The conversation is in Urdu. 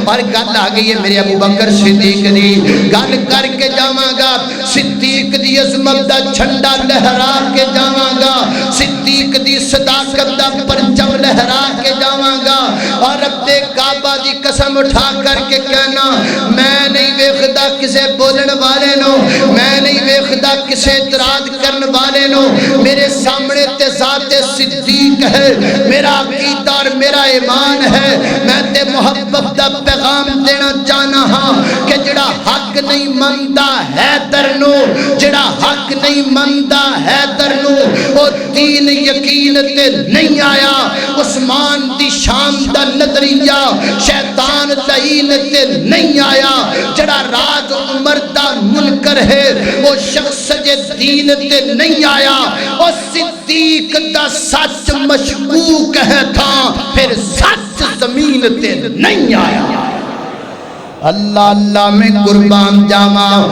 اور گل آ گئی ہے میرے ابو بکر صدیق دی گل کر کے جاواں گا صدیق دی عظمت دا جھنڈا لہرا کے جاواں گا صدیق دی صداقت دا پرچم لہرا کے جاواں گا اور رب کعبہ دی قسم اٹھا کر کے کہنا میں نہیں ویکھدا کسے بولن والے نو میں نہیں ویکھدا کسے اعتراض کرن والے نو میرے سامنے تے ذات صدیق ہے میرا عقیدہ اور میرا ایمان ہے میں تے محبت دا پیغام دینا چاہنا ہاں کہ جڑا حق نہیں مندا حیدر نو جڑا حق نہیں مندا حیدر نو او دین یقین تے نہیں آیا عثمان دی شام دا نظریہ شیطان لعین تے نہیں آیا جڑا راز عمر دا منکر ہے وہ شخص جے دین تے نہیں آیا او صدیق دا سچ مشکوک ہے تھا پھر سچ زمین تے نہیں آیا اللہ اللہ میں قربان جاواں